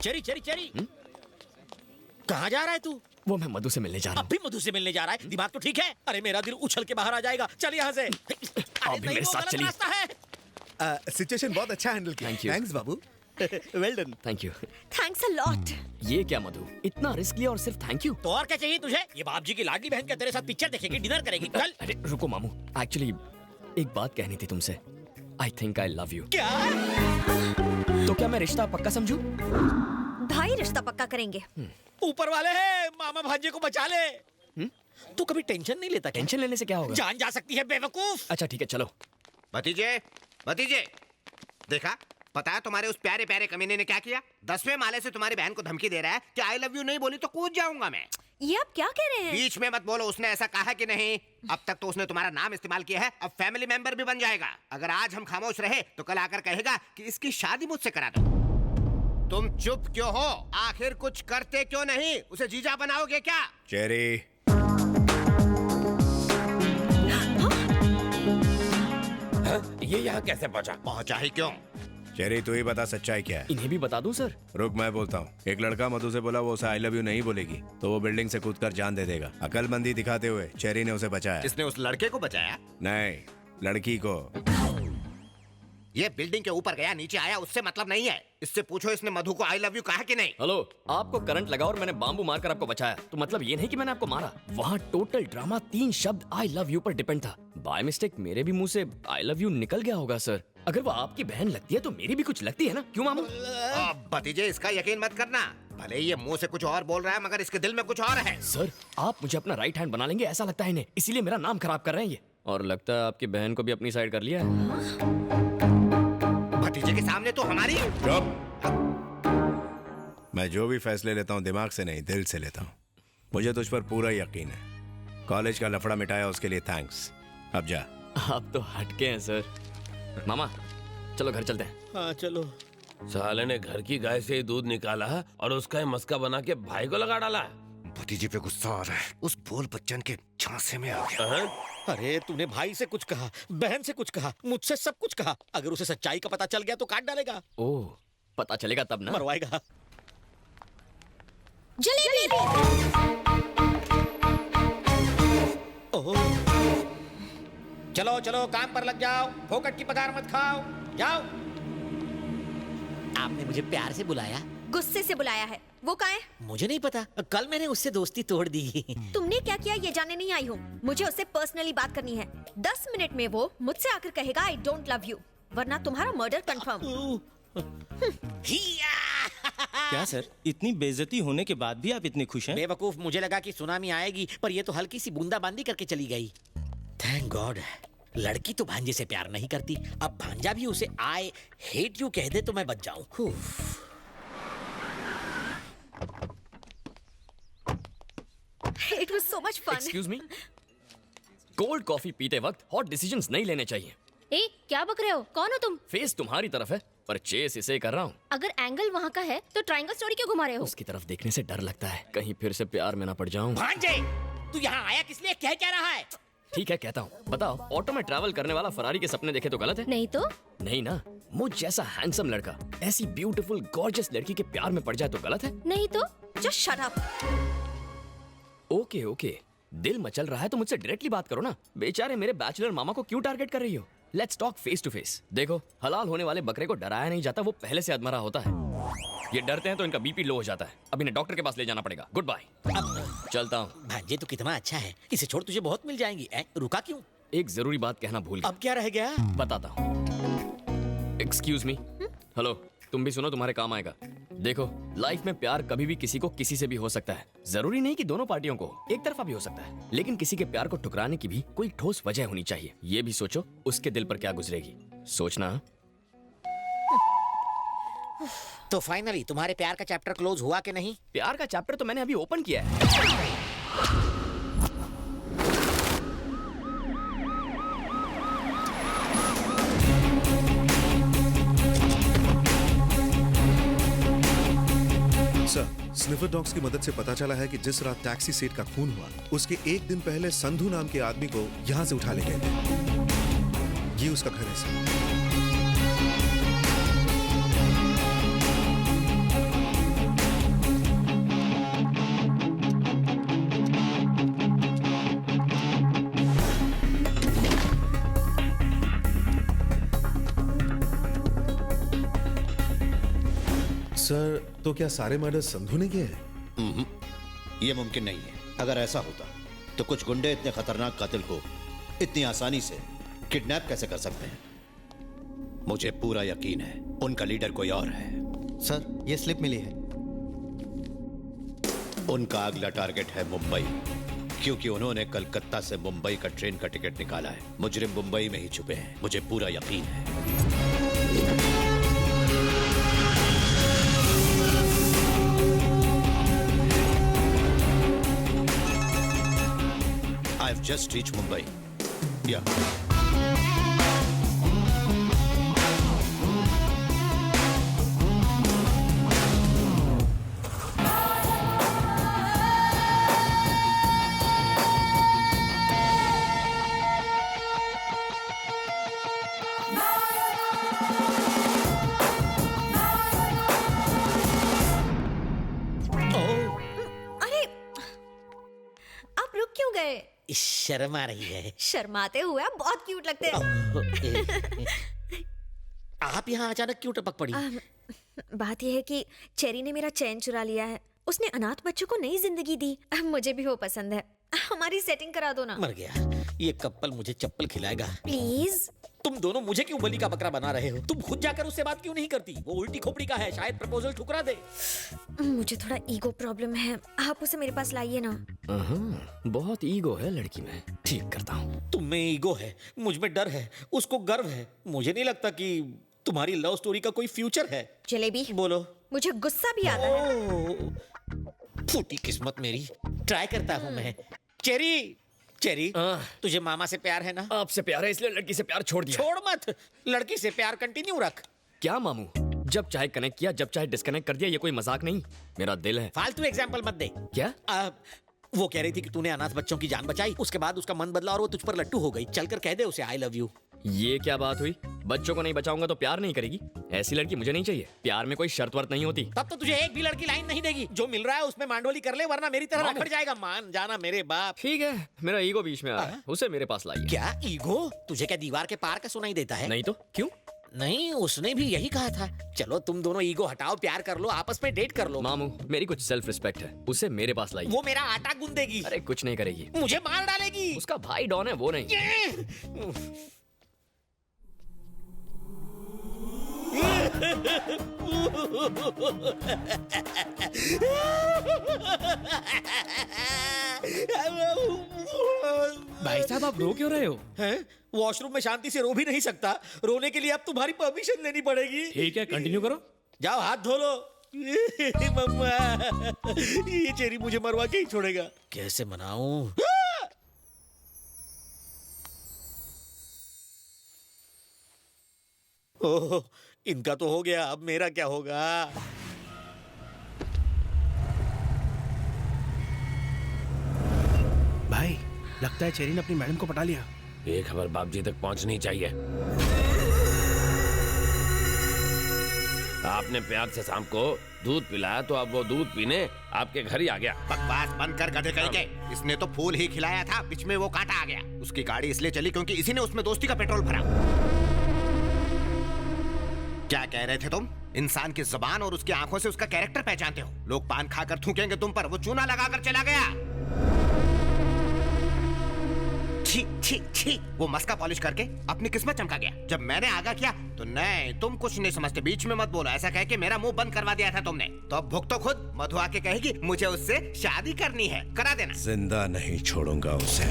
Cherry cherry cherry, कहाँ जा रहा है तू? वो मैं मधु से मिलने जा रहा हूँ। अब भी मधु से मिलने जा रहा है? दिमाग तो ठीक है? अरे मेरा दिल उछल के बाहर आ जाएगा। चल यहाँ से। आप भी मेरे साथ चलिए। रास्ता है। सिचुएशन बहुत अच्छा हैंडल किया। Thank you. Thanks Babu. Well done. Thank you. Thanks a lot. ये क्या मधु, इतना रिस्क लिया और सिर्फ थैंक यू? तो और क्या चाहिए तुझे? ये बाप जी की लाडली बहन क्या तेरे साथ पिक्चर देखेगी, डिनर करेगी? चल। अरे रुको मामू, एक्चुअली एक बात कहनी थी तुमसे। I think I love you. क्या? तो क्या मैं रिश्ता पक्का समझूं? भाई रिश्ता पक्का करेंगे। ऊपर वाले हैं, मामा भांजे को बचा ले। तू कभी टेंशन नहीं लेता क्या? टेंशन लेने से क्या होगा? जान जा सकती है बेवकूफ। अच्छा ठीक है चलो। भतीजे, भतीजे, देखा? पता है तुम्हारे उस प्यारे प्यारे कमीने ने क्या किया? 10वें माले से तुम्हारी बहन को धमकी दे रहा है कि आई लव यू नहीं बोली तो कूद जाऊंगा मैं। ये आप क्या कह रहे हैं? बीच में मत बोलो, उसने ऐसा कहा कि नहीं? अब तक तो उसने तुम्हारा नाम इस्तेमाल किया है, अब फैमिली मेंबर भी बन जाएगा। अगर आज हम खामोश रहे तो कल आकर कहेगा कि इसकी शादी मुझसे करा दो। तुम चुप क्यों हो? आखिर कुछ करते क्यों नहीं? उसे जीजा बनाओगे क्या? चेरी, ये यहाँ कैसे पहुँचा? पहुंचा ही क्यों? चेरी तू ही बता सच्चाई क्या है? इन्हें भी बता दूं सर? रुक मैं बोलता हूँ। एक लड़का मधु से बोला वो उसे आई लव यू नहीं बोलेगी तो वो बिल्डिंग से कूदकर जान दे देगा। अकलमंदी दिखाते हुए चेरी ने उसे बचाया। इसने उस लड़के को बचाया? नहीं, लड़की को। ये बिल्डिंग के ऊपर गया नीचे आया उससे मतलब नहीं है। इससे पूछो इसने मधु को आई लव यू कहा कि नहीं? हेलो, आपको करंट लगा और मैंने बांबू मारकर आपको बचाया, तो मतलब ये नहीं कि मैंने आपको मारा। वहाँ टोटल ड्रामा 3 शब्द आई लव यू पर डिपेंड था। बाय मिस्टेक मेरे भी मुंह से आई लव यू निकल गया होगा सर। अगर वो आपकी बहन लगती है तो मेरी भी कुछ लगती है ना, क्यों मामू? भतीजे इसका यकीन मत करना। भले ये मुंह से कुछ और बोल रहा है मगर इसके दिल में कुछ और है। सर आप मुझे अपना राइट हैंड बना लेंगे ऐसा लगता है इन्हें, इसीलिए मेरा नाम खराब कर रहे हैं ये। और लगता है आपकी बहन को भी अपनी साइड कर लिया है। भतीजे के सामने तो हमारी। मैं जो भी फैसले लेता हूँ दिमाग से नहीं दिल से लेता हूँ। मुझे तुझ पर पूरा यकीन है। कॉलेज का लफड़ा मिटाया उसके लिए थैंक्स। अब जा। आप तो हटके हैं सर। मामा चलो घर चलते हैं। हाँ चलो। साले ने घर की गाय से ही दूध निकाला और उसका ही मस्का बना के भाई को लगा डाला। भतीजे पे गुस्सा आ रहा है। उस बोल बच्चन के झांसे में आ गया। अरे तूने भाई से कुछ कहा, बहन से कुछ कहा, मुझसे सब कुछ कहा। अगर उसे सच्चाई का पता चल गया तो काट डालेगा। ओह पता चलेगा तब ना। मरवाएगा। जलेबी। ओह। चलो चलो काम पर लग जाओ, फोकट की पगार मत खाओ। जाओ। आपने मुझे प्यार से बुलाया? गुस्से से बुलाया है। वो कहाँ है? मुझे नहीं पता, कल मैंने उससे दोस्ती तोड़ दी। तुमने क्या किया ये जानने नहीं आई हूँ। मुझे उससे पर्सनली बात करनी है। 10 मिनट में वो मुझसे आकर कहेगा आई डोंट लव यू, वरना तुम्हारा मर्डर कंफर्म। क्या सर, इतनी बेइज्जती होने के बाद भी आप इतने खुश हैं? बेवकूफ, मुझे लगा कि सुनामी आएगी पर ये तो हल्की सी बूंदाबांदी करके चली गई। Thank God. लड़की तो भांजे से प्यार नहीं करती, अब भांजा भी उसे आई हेट यू कह दे तो मैं बच जाऊं। It was so much fun. Excuse me, cold coffee पीते वक्त हॉट डिसीजंस नहीं लेने चाहिए। ए, क्या बक रहे हो? कौन हो तुम? फेस तुम्हारी तरफ है पर चेस इसे कर रहा हूँ। अगर एंगल वहाँ का है तो ट्रायंगल स्टोरी क्यों घुमा रहे हो? उसकी तरफ देखने से डर लगता है, कहीं फिर से प्यार में ना पड़ जाऊं। भांजे, तू यहाँ आया किस लिए? कह क्या रहा है? ठीक है कहता हूँ। बताओ, ऑटो में ट्रैवल करने वाला फरारी के सपने देखे तो गलत है? नहीं तो? नहीं ना। मुझ जैसा हैंडसम लड़का ऐसी ब्यूटीफुल गॉर्जियस लड़की के प्यार में पड़ जाए तो गलत है? नहीं तो? Just shut up. Okay okay, दिल मचल रहा है तो मुझसे डायरेक्टली बात करो ना। बेचारे मेरे बैचलर मामा को क्यों टारगेट कर रही हो? Let's talk face to face. देखो, हलाल होने वाले बकरे को डराया नहीं जाता, वो पहले से अधमरा होता है। ये डरते हैं तो इनका बीपी लो हो जाता है। अब इन्हें डॉक्टर के पास ले जाना पड़ेगा। Goodbye. चलता हूँ। भांजे तो कितना अच्छा है, इसे छोड़ तुझे बहुत मिल जाएंगी। रुका क्यों? एक जरूरी बात कहना भूल गया। अब क्या रह गया? बताता हूँ। Excuse me. हेलो, तुम भी सुनो, तुम्हारे काम आएगा। देखो, लाइफ में प्यार कभी भी किसी को किसी से भी हो सकता है। जरूरी नहीं कि दोनों पार्टियों को, एक तरफा भी हो सकता है। लेकिन किसी के प्यार को ठुकराने की भी कोई ठोस वजह होनी चाहिए। ये भी सोचो उसके दिल पर क्या गुजरेगी। सोचना। तो फाइनली तुम्हारे प्यार का चैप्टर क्लोज हुआ कि नहीं? प्यार का चैप्टर तो मैंने अभी ओपन किया है। सर, स्निफर डॉग्स की मदद से पता चला है कि जिस रात टैक्सी सेठ का खून हुआ उसके एक दिन पहले संधू नाम के आदमी को यहाँ से उठा ले गए थे। ये उसका घर है सर। सर, तो क्या सारे मर्डर संधू ने किए हैं? ये मुमकिन नहीं है। अगर ऐसा होता तो कुछ गुंडे इतने खतरनाक कातिल को इतनी आसानी से किडनैप कैसे कर सकते हैं? मुझे पूरा यकीन है उनका लीडर कोई और है। सर, ये स्लिप मिली है। उनका अगला टारगेट है मुंबई, क्योंकि उन्होंने कलकत्ता से मुंबई का ट्रेन का टिकट निकाला है। मुजरिम मुंबई में ही छुपे हैं, मुझे पूरा यकीन है। I've just reached Mumbai. Yeah. अरे, आप रुक क्यों गए? शर्म आ रही है। शर्माते हुए आप बहुत क्यूट लगते हैं। आप यहाँ अचानक क्यों टपक पड़ी? बात यह है कि चेरी ने मेरा चैन चुरा लिया है। उसने अनाथ बच्चों को नई जिंदगी दी। मुझे भी वो पसंद है। हमारी सेटिंग करा दो ना। मर गया ये कपल, मुझे चप्पल खिलाएगा। प्लीज। तुम दोनों मुझे क्यों बलि का बकरा बना रहे हो? तुम खुद जाकर उससे बात क्यों नहीं करती? वो उल्टी खोपड़ी का है, शायद प्रपोजल ठुकरा दे। मुझे थोड़ा ईगो प्रॉब्लम है, आप उसे मेरे पास लाइए ना। बहुत ईगो है लड़की में, ठीक करता हूँ। तुम में ईगो है, मुझ में डर है, उसको गर्व है। मुझे नहीं लगता कि तुम्हारी लव स्टोरी का कोई फ्यूचर है। जलेबी, बोलो। मुझे गुस्सा भी आता है। फूटी किस्मत मेरी। ट्राई करता हूँ मैं। चेरी, चेरी, तुझे मामा से प्यार है ना? आपसे प्यार है इसलिए लड़की से प्यार छोड़ दिया। छोड़ मत, लड़की से प्यार कंटिन्यू रख। क्या मामू, जब चाहे कनेक्ट किया, जब चाहे डिस्कनेक्ट कर दिया। ये कोई मजाक नहीं, मेरा दिल है। फालतू एग्जाम्पल मत दे। क्या? वो कह रही थी कि तूने अनाथ बच्चों की जान बचाई, उसके बाद उसका मन बदला और वो तुझ पर लट्टू हो गई। चलकर कह दे उसे आई लव यू। ये क्या बात हुई? बच्चों को नहीं बचाऊंगा तो प्यार नहीं करेगी? ऐसी लड़की मुझे नहीं चाहिए। प्यार में कोई शर्त वर्त नहीं होती। तब तो तुझे एक भी लड़की लाइन नहीं देगी। जो मिल रहा है उसमें मांडोली कर ले, वरना मेरी तरह रखड़ जाएगा। मान जाना मेरे बाप। ठीक है, मेरा ईगो बीच में आ रहा है, उसे मेरे पास लाइए। क्या ईगो? तुझे क्या दीवार के पार का सुनाई देता है? नहीं तो क्यों? नहीं, उसने भी यही कहा था। चलो तुम दोनों ईगो हटाओ, प्यार कर लो, आपस में डेट कर लो। मामू, मेरी कुछ सेल्फ रिस्पेक्ट है, उसे मेरे पास लाइए। वो मेरा आटा गूंदेगी। अरे कुछ नहीं करेगी, मुझे मार डालेगी। उसका भाई डॉन है, वो नहीं। भाई साहब, आप रो क्यों रहे हो? हैं? वॉशरूम में शांति से रो भी नहीं सकता। रोने के लिए अब तुम्हारी परमिशन लेनी पड़ेगी। ठीक है, कंटिन्यू करो। जाओ हाथ धो लो। मम्मा, ये चेरी मुझे मरवा के ही छोड़ेगा। कैसे मनाऊं? ओह, इनका तो हो गया, अब मेरा क्या होगा? भाई, लगता है चेरी ने अपनी मैडम को पटा लिया। ये खबर बाप जी तक पहुंचनी चाहिए। आपने प्यार से शाम को दूध पिलाया तो अब वो दूध पीने आपके घर ही आ गया। बकवास बंद कर गधे कहीं के। इसने तो फूल ही खिलाया था, बीच में वो कांटा आ गया। उसकी गाड़ी इसलिए चली क्योंकि इसी ने उसमें दोस्ती का पेट्रोल भरा। क्या कह रहे थे तुम? इंसान की जुबान और उसकी आंखों से उसका कैरेक्टर पहचानते हो। लोग पान खाकर थूकेंगे तुम पर, वो चूना लगाकर चला गया। छी छी छी, वो मस्का पॉलिश करके अपनी किस्मत चमका गया। जब मैंने आगा किया तो नहीं, तुम कुछ नहीं समझते, बीच में मत बोलो, ऐसा कह के मेरा मुंह बंद करवा दिया था तुमने। तो अब भुगतो खुद। मधु आके कहेगी मुझे उससे शादी करनी है, करा देना। जिंदा नहीं छोड़ूंगा उसे।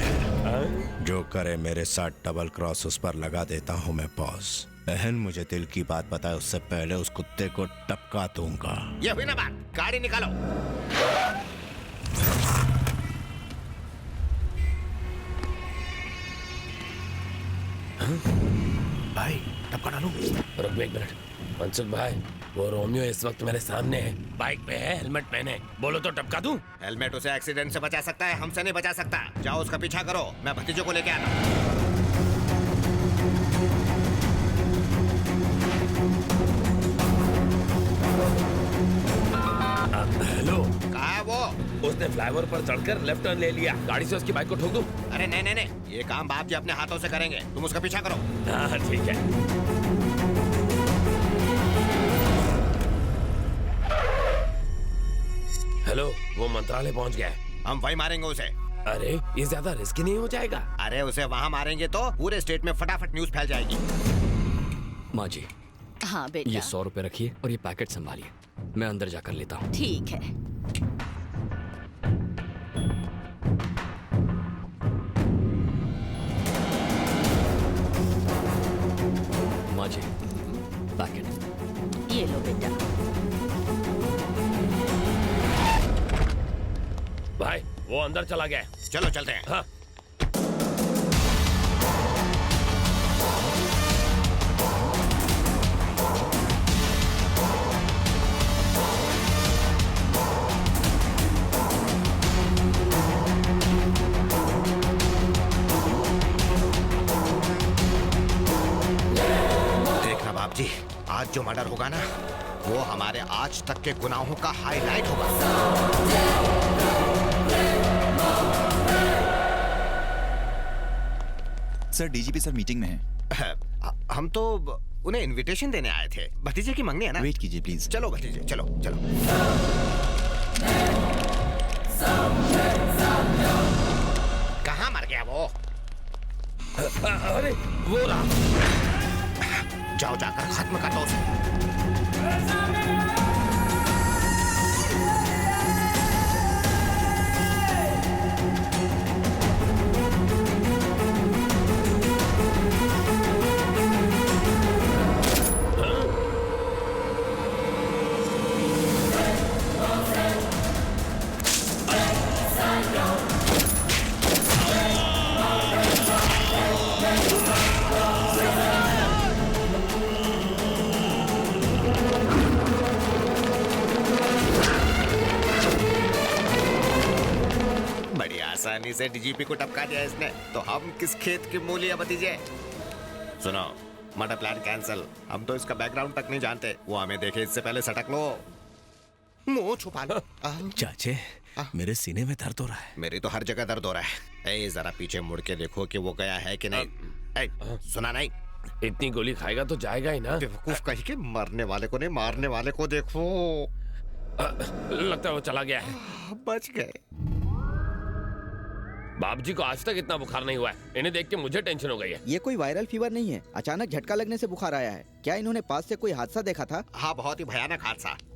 जो करे मेरे साथ डबल क्रॉस, उस पर लगा देता हूँ मैं पॉज। बहन मुझे दिल की बात बताए उससे पहले उस कुत्ते को टपका दूंगा। ये हुई ना बात, गाड़ी निकालो। भाई, टपका डालो। रुक एक मिनट। मनसुख भाई, वो रोमियो इस वक्त मेरे सामने है, बाइक पे है, हेलमेट पहने। बोलो तो टपका दूं? हेलमेट उसे एक्सीडेंट से बचा सकता है, हमसे नहीं बचा सकता। जाओ उसका पीछा करो, मैं भतीजों को लेके आता हूँ। हेलो। कहाँ है वो? उसने फ्लाईओवर पर चढ़कर लेफ्ट टर्न ले लिया। गाड़ी से उसकी बाइक को ठोक दूं? अरे नहीं नहीं नहीं, ये काम बाप जी अपने हाथों से करेंगे, तुम उसका पीछा करो। हाँ ठीक है। हेलो, वो मंत्रालय पहुंच गया है। हम वही मारेंगे उसे। अरे ये ज्यादा रिस्की नहीं हो जाएगा? अरे उसे वहाँ मारेंगे तो पूरे स्टेट में फटाफट न्यूज फैल जाएगी। माँ जी, हाँ बेटा, ये 100 रुपए रखिए और ये पैकेट संभालिए, मैं अंदर जाकर लेता हूँ। ठीक है। माँ जी, पैकेट। ये लो बेटा। भाई वो अंदर चला गया है। चलो चलते हैं। हाँ। देखना बाप जी, आज जो मर्डर होगा ना, वो हमारे आज तक के गुनाहों का हाईलाइट होगा। सर डीजीपी सर मीटिंग में है। हम तो उन्हें इनविटेशन देने आए थे। भतीजे की मंगनी है ना। वेट कीजिए प्लीज। चलो भतीजे, चलो चलो। कहाँ मर गया वो? अरे वो रहा। जाओ जाकर खत्म कर दो उसे। बड़ी आसानी से डीजीपी को टपका दिया इसने, तो हम किस खेत की मूली है भतीजे? सुनो, मर्डर प्लान कैंसिल। हम तो इसका बैकग्राउंड तक नहीं जानते। वो हमें देखे इससे पहले सटक लो। मुंह छुपा लो। चाचे, मेरे सीने में दर्द हो रहा है। मेरी तो हर जगह दर्द हो रहा है। ए, जरा पीछे मुड़ के देखो कि वो गया है कि नहीं। ए, सुना नहीं? इतनी गोली खाएगा तो जाएगा ही ना। बेवकूफ कहीं के, मरने वाले को नहीं, मारने वाले को देखो। लगता है वो चला गया है। बच गए। बाप जी को आज तक इतना बुखार नहीं हुआ है। इन्हें देख के मुझे टेंशन हो गई है। ये कोई वायरल फीवर नहीं है, अचानक झटका लगने से बुखार आया है। क्या इन्होंने पास से कोई हादसा देखा था? हाँ, बहुत ही भयानक हादसा।